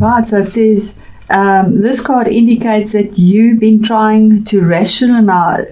Right, so it says, this card indicates that you've been trying to rationalize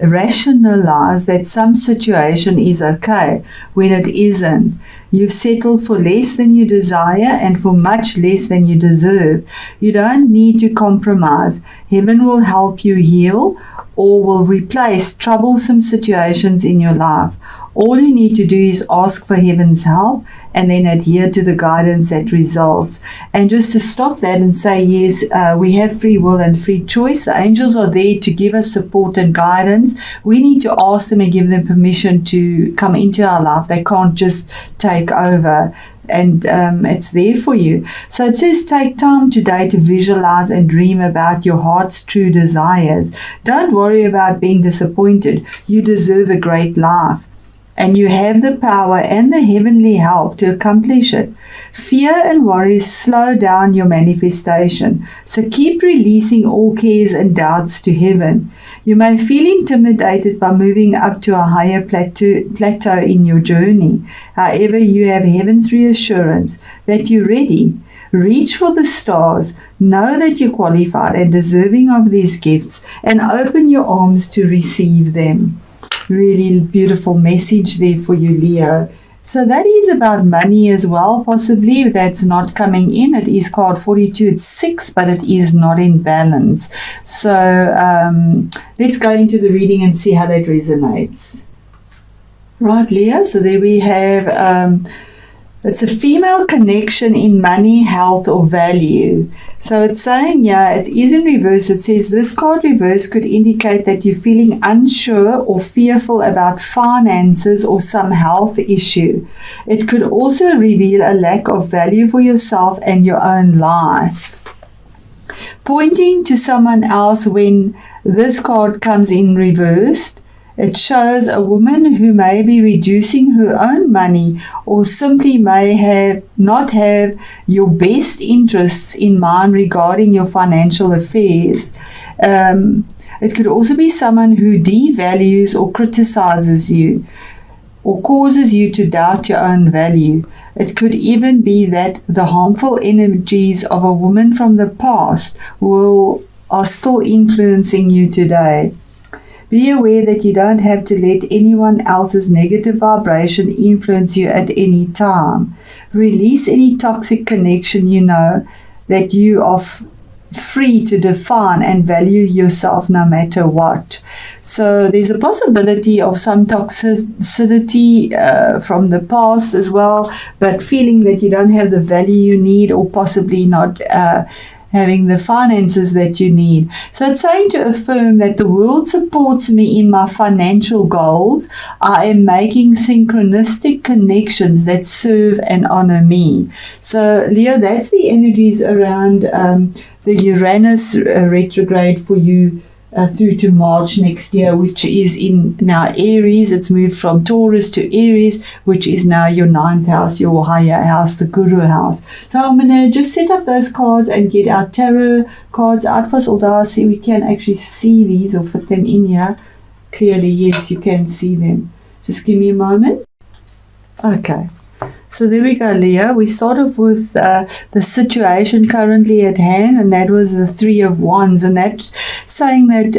that some situation is okay when it isn't. You've settled for less than you desire and for much less than you deserve. You don't need to compromise. Heaven will help you heal or will replace troublesome situations in your life. All you need to do is ask for heaven's help and then adhere to the guidance that results. And just to stop that and say, yes, we have free will and free choice. The angels are there to give us support and guidance. We need to ask them and give them permission to come into our life. They can't just take over. And it's there for you. So it says, take time today to visualize and dream about your heart's true desires. Don't worry about being disappointed. You deserve a great life. And you have the power and the heavenly help to accomplish it. Fear and worry slow down your manifestation. So keep releasing all cares and doubts to heaven. You may feel intimidated by moving up to a higher plateau in your journey. However, you have heaven's reassurance that you're ready. Reach for the stars, know that you're qualified and deserving of these gifts, and open your arms to receive them. Really beautiful message there for you, Leo. So that is about money as well, possibly. That's not coming in. It is card 42. It's 6, but it is not in balance. So let's go into the reading and see how that resonates. Right, Leo. So there we have... it's a female connection in money, health, or value. So it's saying, it is in reverse. It says this card reverse could indicate that you're feeling unsure or fearful about finances or some health issue. It could also reveal a lack of value for yourself and your own life. Pointing to someone else when this card comes in reversed, it shows a woman who may be reducing her own money or simply may not have your best interests in mind regarding your financial affairs. It could also be someone who devalues or criticizes you or causes you to doubt your own value. It could even be that the harmful energies of a woman from the past are still influencing you today. Be aware that you don't have to let anyone else's negative vibration influence you at any time. Release any toxic connection you know that you are free to define and value yourself no matter what. So there's a possibility of some toxicity from the past as well, but feeling that you don't have the value you need or possibly not having the finances that you need. So it's saying to affirm that the world supports me in my financial goals. I am making synchronistic connections that serve and honor me. So Leo, that's the energies around the Uranus retrograde for you through to March next year, which is in now Aries. It's moved from Taurus to Aries, which is now your 9th house, your higher house, the Guru house. So I'm going to just set up those cards and get our tarot cards out first, although I see we can actually see these or fit them in here clearly. Yes, you can see them. Just give me a moment. Okay. So there we go, Leo. We start off with the situation currently at hand, and that was the 3 of Wands, and that's saying that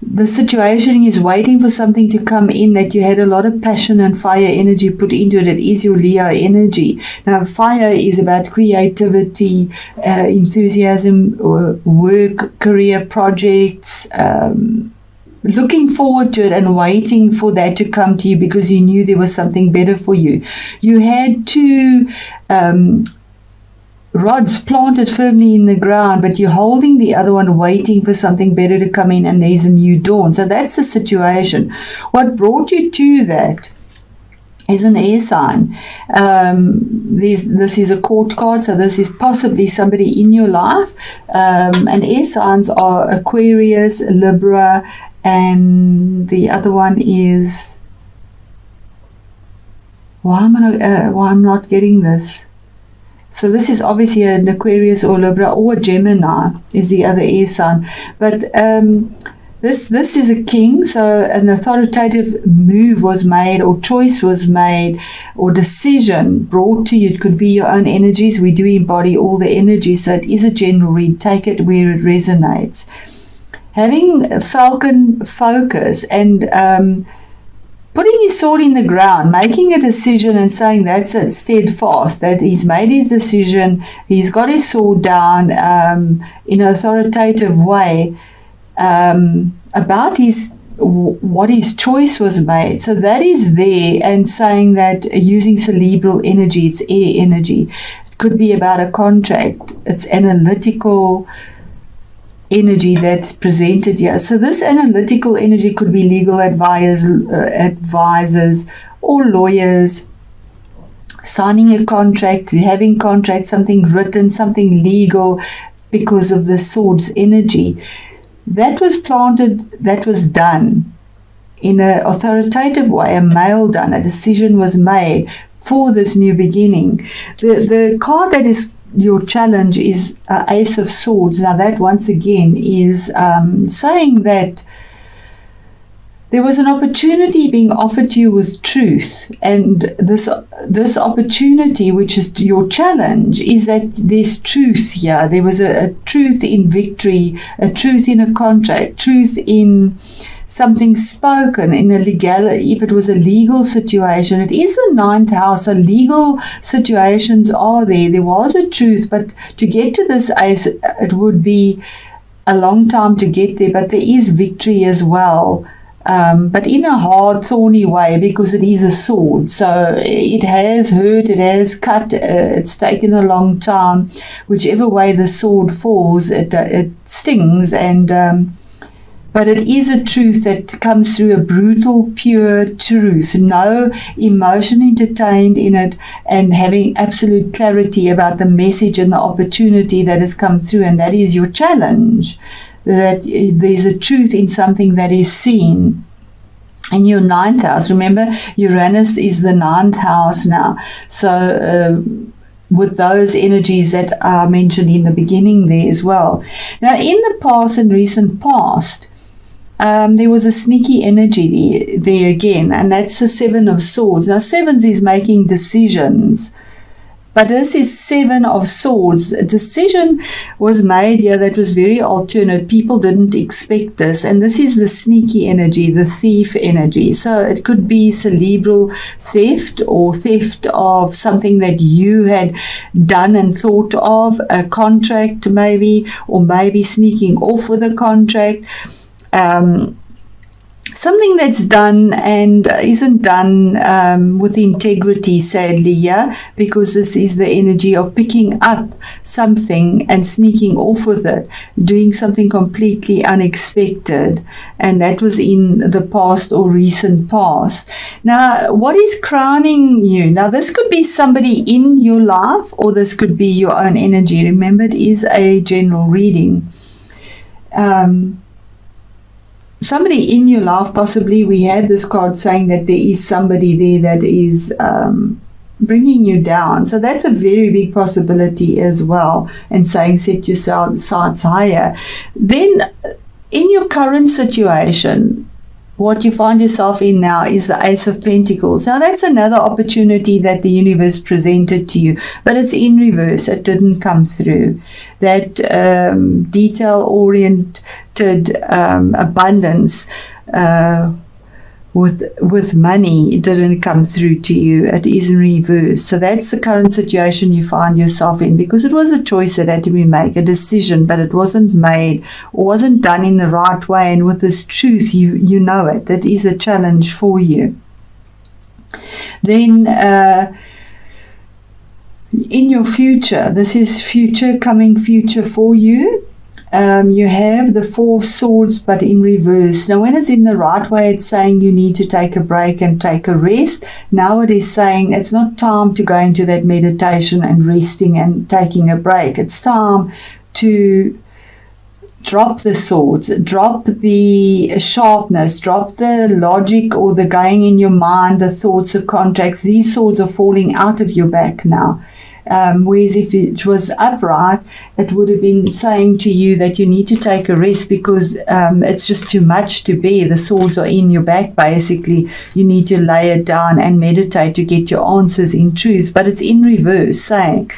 the situation is waiting for something to come in, that you had a lot of passion and fire energy put into it. It is your Leo energy. Now, fire is about creativity, enthusiasm, work, career projects, looking forward to it and waiting for that to come to you because you knew there was something better for you. You had 2 rods planted firmly in the ground, but you're holding the other one waiting for something better to come in, and there's a new dawn. So that's the situation. What brought you to that is an air sign. This is a court card, so this is possibly somebody in your life. And air signs are Aquarius, Libra, and the other one is, why am I not getting this? So this is obviously an Aquarius or Libra or a Gemini is the other air sign. But the This is a king, so an authoritative move was made, or choice was made, or decision brought to you. It could be your own energies. We do embody all the energies, so it is a general read. Take it where it resonates. Having falcon focus and putting his sword in the ground, making a decision and saying that's it, steadfast, that he's made his decision, he's got his sword down in an authoritative way about what his choice was made. So that is there, and saying that using cerebral energy, it's air energy. It could be about a contract. It's analytical energy that's presented here. So this analytical energy could be legal advisors or lawyers, signing a contract, having contracts, something written, something legal, because of the sword's energy. That was planted, that was done in an authoritative way, a male done, a decision was made for this new beginning. The card that is your challenge is Ace of Swords. Now that once again is saying that there was an opportunity being offered to you with truth, and this opportunity, which is your challenge, is that there's truth here. There was a truth in victory, a truth in a contract, truth in something spoken, in a legality. If it was a legal situation, it is the 9th house, so legal situations are there. There was a truth, but to get to this ace, it would be a long time to get there, but there is victory as well. But in a hard, thorny way, because it is a sword. So it has hurt, it has cut, it's taken a long time. Whichever way the sword falls, it stings. But it is a truth that comes through, a brutal, pure truth. No emotion entertained in it, and having absolute clarity about the message and the opportunity that has come through. And that is your challenge. That there's a truth in something that is seen. In your 9th house, remember, Uranus is the 9th house now. So with those energies that are mentioned in the beginning there as well. Now, in the past and recent past, there was a sneaky energy there again, and that's the 7 of Swords. Now, 7s is making decisions. But this is 7 of Swords. A decision was made here that was very alternate. People didn't expect this. And this is the sneaky energy, the thief energy. So it could be cerebral theft, or theft of something that you had done and thought of, a contract maybe, or maybe sneaking off with a contract. Something that's done and isn't done with integrity, sadly, yeah, because this is the energy of picking up something and sneaking off with it, doing something completely unexpected, and that was in the past or recent past. Now, what is crowning you? Now, this could be somebody in your life, or this could be your own energy. Remember, it is a general reading. Somebody in your life, possibly. We had this card saying that there is somebody there that is bringing you down. So that's a very big possibility as well. And saying set your sights higher. Then in your current situation, what you find yourself in now is the Ace of Pentacles. Now that's another opportunity that the universe presented to you, but it's in reverse. It didn't come through. That detail-oriented abundance with money, it didn't come through to you. It is in reverse. So that's the current situation you find yourself in, because it was a choice that had to be made, a decision, but it wasn't made or wasn't done in the right way. And with this truth, you know it. That is a challenge for you. Then in your future, this is future, coming future for you. You have the 4 of Swords, but in reverse. Now, when it's in the right way, it's saying you need to take a break and take a rest. Now it is saying it's not time to go into that meditation and resting and taking a break. It's time to drop the swords, drop the sharpness, drop the logic or the going in your mind, the thoughts of contracts. These swords are falling out of your back now. Whereas if it was upright, it would have been saying to you that you need to take a rest because it's just too much to bear. The swords are in your back, basically. You need to lay it down and meditate to get your answers in truth. But it's in reverse, saying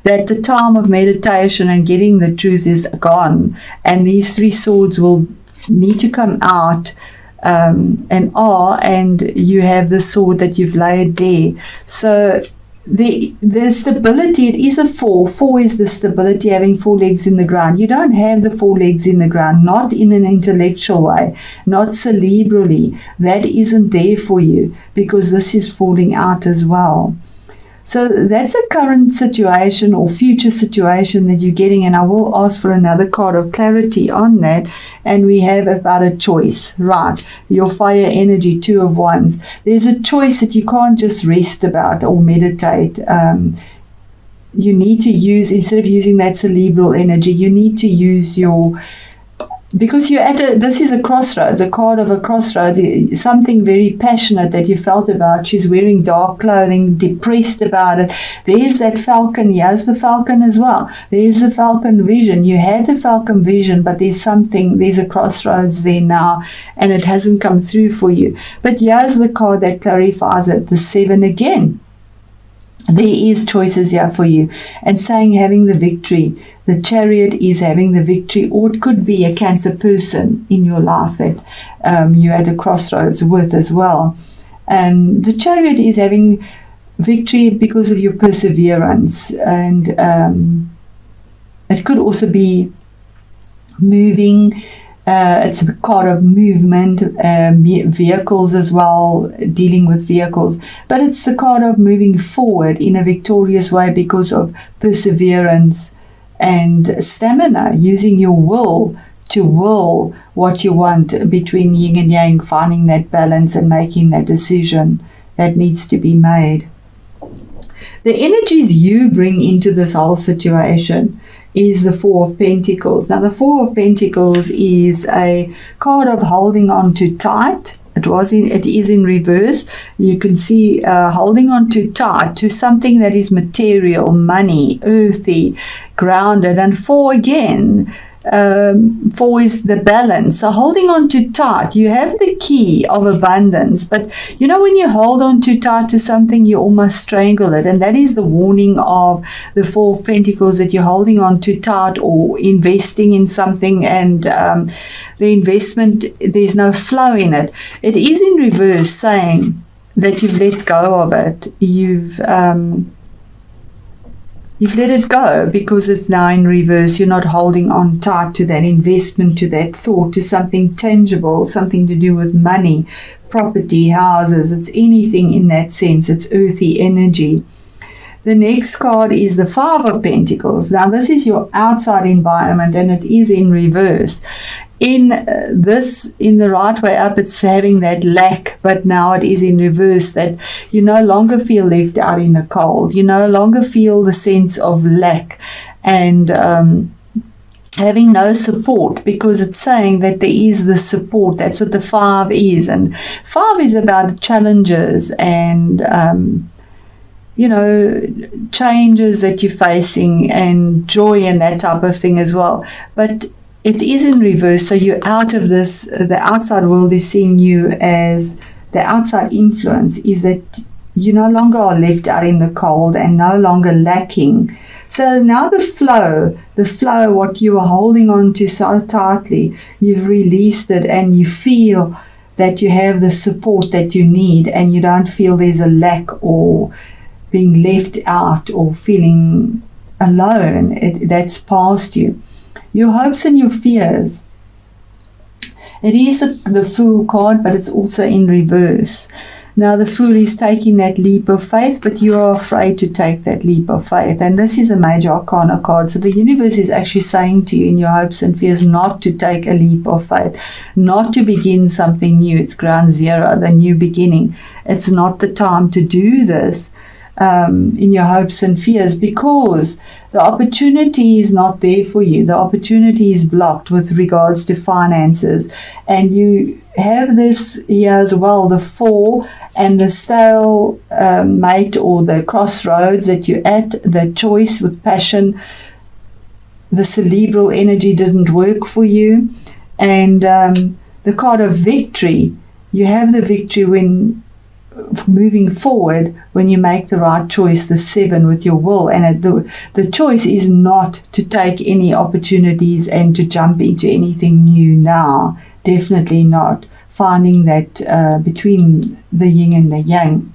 that the time of meditation and getting the truth is gone, and these 3 swords will need to come out and you have the sword that you've laid there. So the stability, it is a 4. 4 is the stability, having 4 legs in the ground. You don't have the 4 legs in the ground, not in an intellectual way, not cerebrally. That isn't there for you because this is falling out as well. So that's a current situation or future situation that you're getting, and I will ask for another card of clarity on that. And we have about a choice, right? Your fire energy, 2 of Wands. There's a choice that you can't just rest about or meditate. You need to use, instead of using that cerebral energy, you need to use your, because you're this is a crossroads, a card of a crossroads, something very passionate that you felt about. She's wearing dark clothing, depressed about it. There's that falcon. Here's the falcon as well. There's the falcon vision. You had the falcon vision, but there's a crossroads there now, and it hasn't come through for you. But here's the card that clarifies it, the 7 again. There is choices here for you, and saying having the victory. The Chariot is having the victory, or it could be a Cancer person in your life that you're at a crossroads with as well. And the Chariot is having victory because of your perseverance, and it could also be moving. It's a card of movement, vehicles as well, dealing with vehicles. But it's the card of moving forward in a victorious way because of perseverance and stamina, using your will to will what you want between yin and yang, finding that balance and making that decision that needs to be made. The energies you bring into this whole situation is the 4 of Pentacles. Now, the 4 of Pentacles is a card of holding on too tight. It is in reverse. You can see holding on too tight to something that is material, money, earthy, grounded. And 4 again, 4 is the balance. So holding on too tight, you have the key of abundance, but you know, when you hold on too tight to something, you almost strangle it, and that is the warning of the 4 of Pentacles, that you're holding on too tight or investing in something, and the investment, there's no flow in it. It is in reverse, saying that you've let go of it. You've let it go because it's now in reverse. You're not holding on tight to that investment, to that thought, to something tangible, something to do with money, property, houses. It's anything in that sense. It's earthy energy. The next card is the 5 of Pentacles. Now, this is your outside environment, and it is in reverse. In the right way up, it's having that lack, but now it is in reverse, that you no longer feel left out in the cold. You no longer feel the sense of lack and having no support, because it's saying that there is the support. That's what the 5 is. And 5 is about challenges and changes that you're facing, and joy and that type of thing as well. But it is in reverse, so you're out of this. The outside world is seeing you as the outside influence, is that you no longer are left out in the cold and no longer lacking. So now the flow, what you are holding on to so tightly, you've released it, and you feel that you have the support that you need, and you don't feel there's a lack or being left out or feeling alone. That's past you. Your hopes and your fears. It is the Fool card, but it's also in reverse. Now, the Fool is taking that leap of faith, but you are afraid to take that leap of faith. And this is a major arcana card. So the universe is actually saying to you in your hopes and fears not to take a leap of faith, not to begin something new. It's ground zero, the new beginning. It's not the time to do this. in your hopes and fears, because the opportunity is not there for you. The opportunity is blocked with regards to finances. And you have this here as well, the 4 and the stale mate, or the crossroads that you're at, the choice with passion. The cerebral energy didn't work for you. And the card of victory, you have the victory when moving forward, when you make the right choice, the 7 with your will. And the choice is not to take any opportunities and to jump into anything new now. Definitely not. Finding that between the yin and the yang.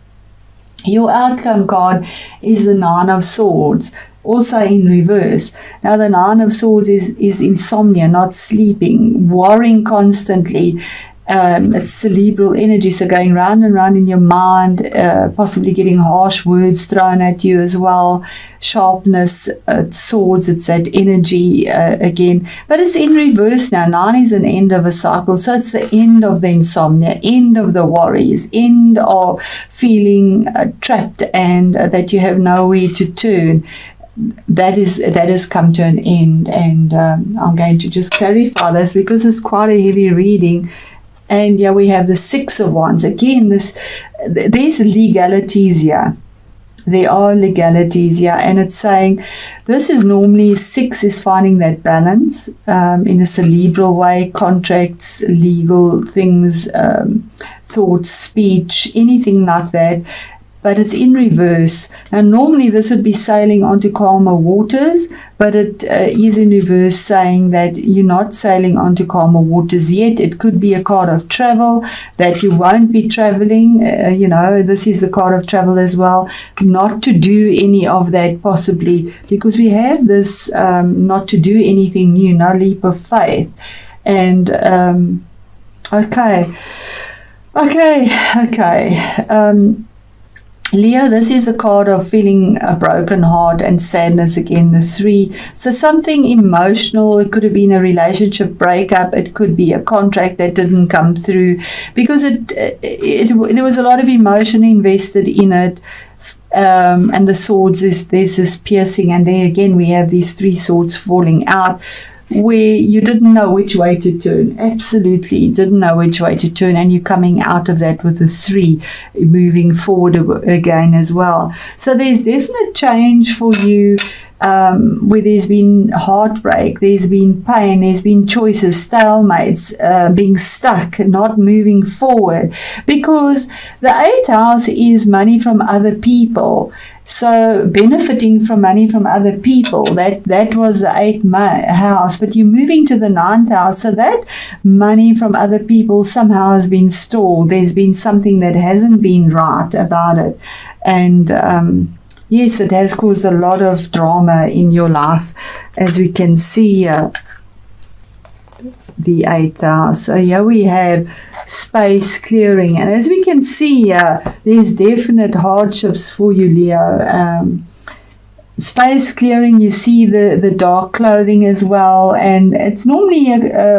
Your outcome card is the 9 of Swords, also in reverse. Now the 9 of Swords is insomnia, not sleeping, worrying constantly. It's cerebral energy, so going round and round in your mind, possibly getting harsh words thrown at you as well. Sharpness, swords, it's that energy again. But it's in reverse now. 9 is an end of a cycle, so it's the end of the insomnia, end of the worries, end of feeling trapped and that you have nowhere to turn. That has come to an end, and I'm going to just clarify this because it's quite a heavy reading. And yeah, we have the 6 of Wands. Again, there's legalities here. There are legalities here. And it's saying this is normally 6 is finding that balance in a cerebral way, contracts, legal things, thoughts, speech, anything like that. But it's in reverse. Now, normally this would be sailing onto calmer waters, but it is in reverse, saying that you're not sailing onto calmer waters yet. It could be a card of travel, that you won't be traveling. This is the card of travel as well. Not to do any of that possibly, because we have this not to do anything new, no leap of faith. And, okay. Leo, this is the card of feeling a broken heart and sadness again, the 3. So something emotional. It could have been a relationship breakup. It could be a contract that didn't come through, because there was a lot of emotion invested in it. And the swords, there's this piercing, and there again we have these 3 swords falling out, where you didn't know which way to turn. Absolutely didn't know which way to turn, and you're coming out of that with a 3, moving forward again as well. So there's definite change for you, where there's been heartbreak, there's been pain, there's been choices, stalemates, being stuck, not moving forward, because the 8th house is money from other people. So benefiting from money from other people, that was the 8th house, but you're moving to the 9th house, so that money from other people somehow has been stalled. There's been something that hasn't been right about it, and yes, it has caused a lot of drama in your life, as we can see the 8th house. So here we have space clearing, and as we can see, there's definite hardships for you, Leo. Space clearing, you see the dark clothing as well, and it's normally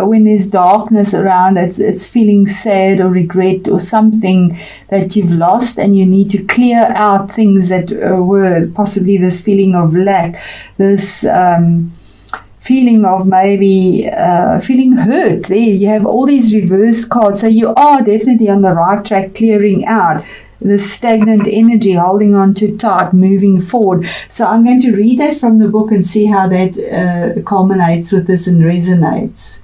when there's darkness around, it's feeling sad or regret or something that you've lost, and you need to clear out things that were possibly this feeling of lack, this feeling of maybe feeling hurt. There you have all these reverse cards, so you are definitely on the right track, clearing out the stagnant energy, holding on too tight, moving forward. So I'm going to read that from the book and see how that culminates with this and resonates.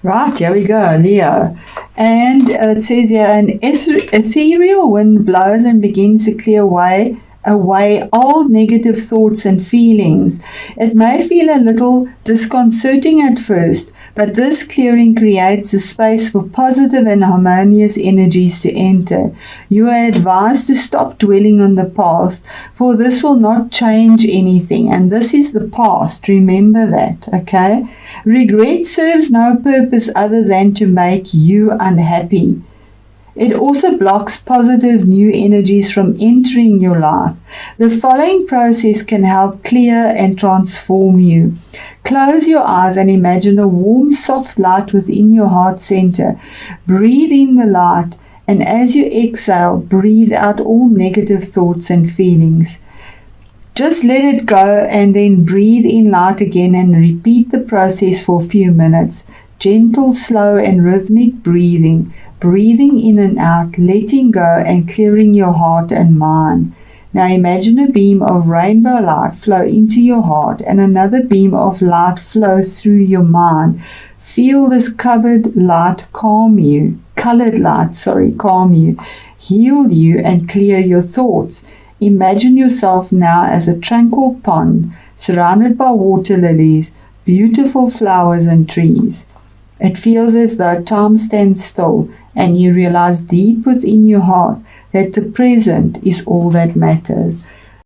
Right, here we go, Leo. And it says here, an ethereal wind blows and begins to clear away old negative thoughts and feelings. It may feel a little disconcerting at first, but this clearing creates a space for positive and harmonious energies to enter. You are advised to stop dwelling on the past, for this will not change anything, and this is the past. Remember that, okay? Regret serves no purpose other than to make you unhappy. It also blocks positive new energies from entering your life. The following process can help clear and transform you. Close your eyes and imagine a warm, soft light within your heart center. Breathe in the light And as you exhale, breathe out all negative thoughts and feelings. Just let it go and then breathe in light again and repeat the process for a few minutes. Gentle, slow and rhythmic breathing. Breathing in and out, letting go and clearing your heart and mind. Now imagine a beam of rainbow light flow into your heart and another beam of light flow through your mind. Feel this colored light calm you, heal you and clear your thoughts. Imagine yourself now as a tranquil pond surrounded by water lilies, beautiful flowers and trees. It feels as though time stands still and you realize deep within your heart that the present is all that matters.